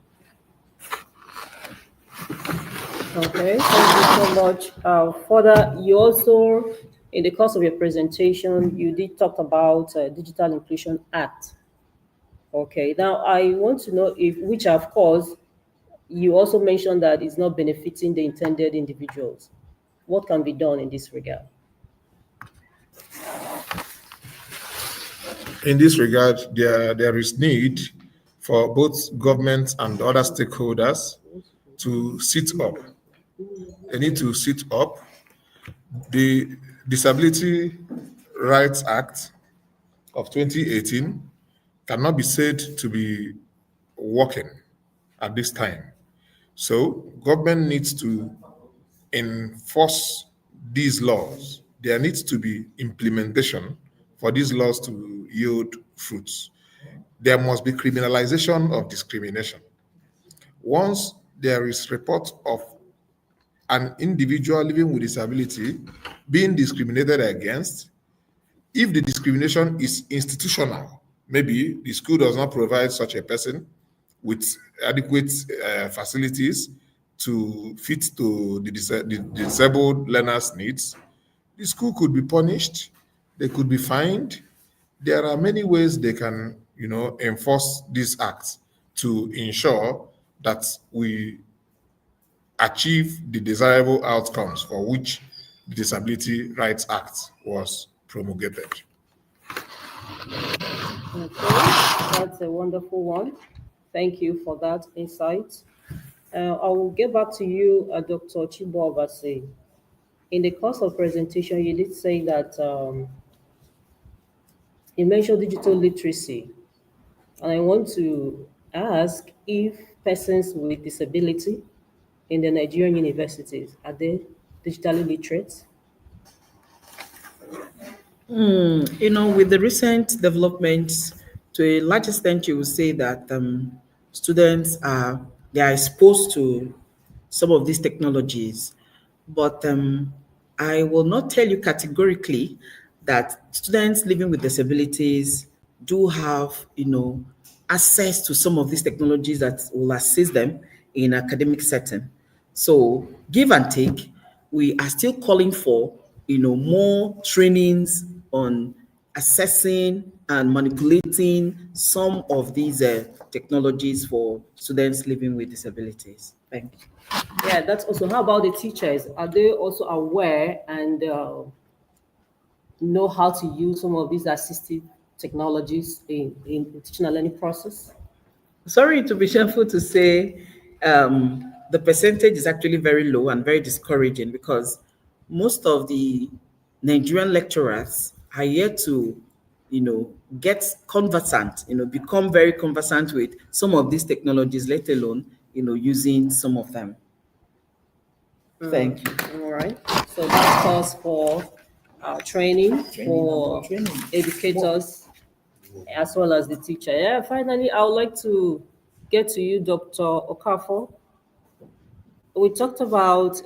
Okay, thank you so much. Further, you also, in the course of your presentation, you did talk about Digital Inclusion Act. Okay, now I want to know if, which of course, you also mentioned that it's not benefiting the intended individuals. What can be done in this regard? In this regard, there is need for both government and other stakeholders to sit up. They need to sit up. The Disability Rights Act of 2018 cannot be said to be working at this time. So government needs to enforce these laws. There needs to be implementation for these laws to yield fruits. There must be criminalization of discrimination. Once there is report of an individual living with disability being discriminated against, if the discrimination is institutional, maybe the school does not provide such a person with adequate facilities to fit to the disabled learner's needs, the school could be punished, they could be fined. There are many ways they can, enforce these acts to ensure that we achieve the desirable outcomes for which the Disability Rights Act was promulgated. Okay, that's a wonderful one. Thank you for that insight. I will get back to you, Dr. Chibo Obasi. In the course of presentation, you did say that you mentioned digital literacy. And I want to ask if persons with disability in the Nigerian universities, are they digitally literate? With the recent developments, to a large extent, you will say that students they are exposed to some of these technologies, but I will not tell you categorically that students living with disabilities do have, access to some of these technologies that will assist them in academic setting. So give and take, we are still calling for, more trainings on assessing and manipulating some of these technologies for students living with disabilities. Thank you. Yeah, that's also, how about the teachers? Are they also aware and know how to use some of these assistive technologies in teaching and learning process? Sorry to be shameful to say, the percentage is actually very low and very discouraging, because most of the Nigerian lecturers are yet to, get conversant, become very conversant with some of these technologies, let alone, using some of them. Thank you. All right. So that calls for training for educators as well as the teacher. Yeah, finally, I would like to get to you, Dr. Okafor. We talked about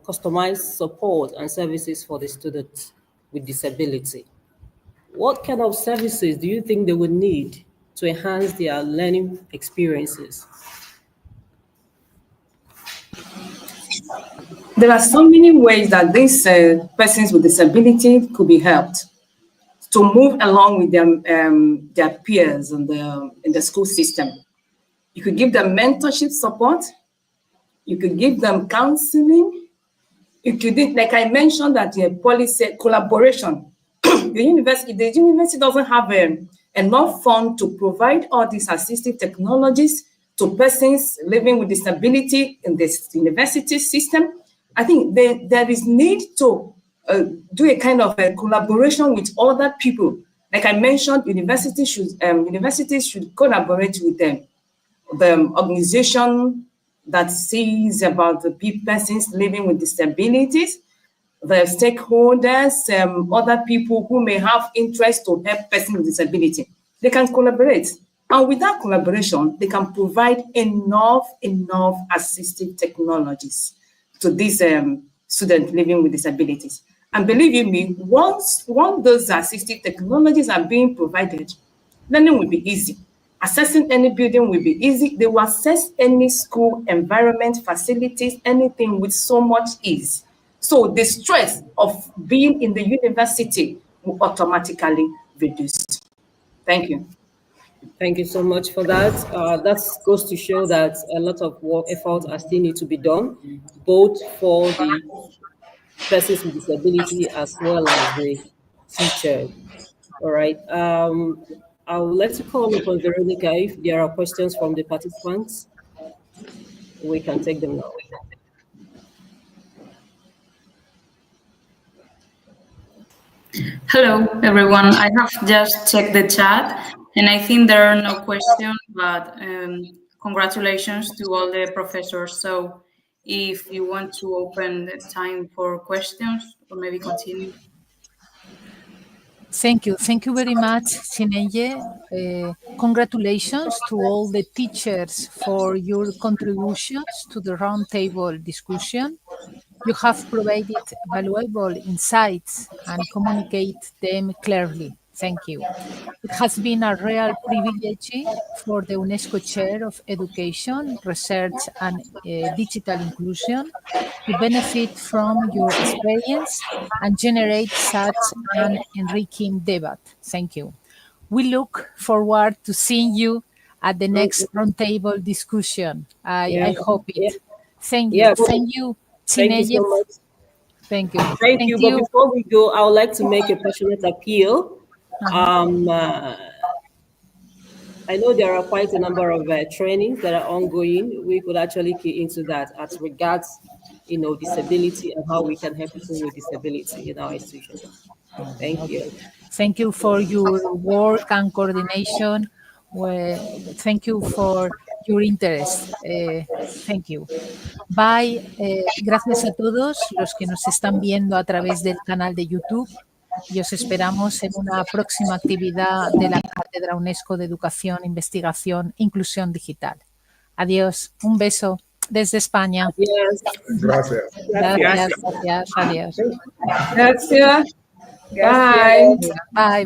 customized support and services for the students with disability. What kind of services do you think they would need to enhance their learning experiences? There are so many ways that these persons with disability could be helped to move along with their peers in the school system. You could give them mentorship support. You could give them counseling. You could, like I mentioned, that the policy collaboration. The university doesn't have enough fund to provide all these assistive technologies to persons living with disability in this university system. I think there is need to do a kind of a collaboration with other people. Like I mentioned, universities should collaborate with them. The organization that sees about the persons living with disabilities, the stakeholders, other people who may have interest to help persons with disability. They can collaborate. And with that collaboration, they can provide enough assistive technologies to these students living with disabilities. And believe you me, once those assistive technologies are being provided, learning will be easy. Accessing any building will be easy. They will access any school environment, facilities, anything with so much ease. So the stress of being in the university will automatically reduce. Thank you. Thank you so much for that. That goes to show that a lot of work efforts are still need to be done, both for the persons with disability as well as the teachers. All right. I would like to call upon Veronica if there are questions from the participants. We can take them now. Hello, everyone. I have just checked the chat, and I think there are no questions, but congratulations to all the professors. So if you want to open the time for questions or maybe continue. Thank you. Thank you very much, Sineye. Congratulations to all the teachers for your contributions to the roundtable discussion. You have provided valuable insights and communicate them clearly. Thank you. It has been a real privilege for the UNESCO Chair of Education, Research and Digital Inclusion to benefit from your experience and generate such an enriching debate. Thank you. We look forward to seeing you at the next roundtable discussion. I hope it. Yeah. Thank you. Yeah. Thank you, Thank you Chineye. so much. Thank you. Thank you. But before we go, I would like to make a passionate appeal. I know there are quite a number of trainings that are ongoing. We could actually key into that as regards, disability and how we can help people with disability in our institution. Thank you. Okay. Thank you for your work and coordination. Thank you for your interest. Thank you. Bye. Gracias a todos los que nos están viendo a través del canal de YouTube y os esperamos en una próxima actividad de la Cátedra UNESCO de Educación, Investigación e Inclusión Digital. Adiós. Un beso desde España. Yes. Gracias. Gracias. Adiós. Gracias. Bye. Bye. Bye.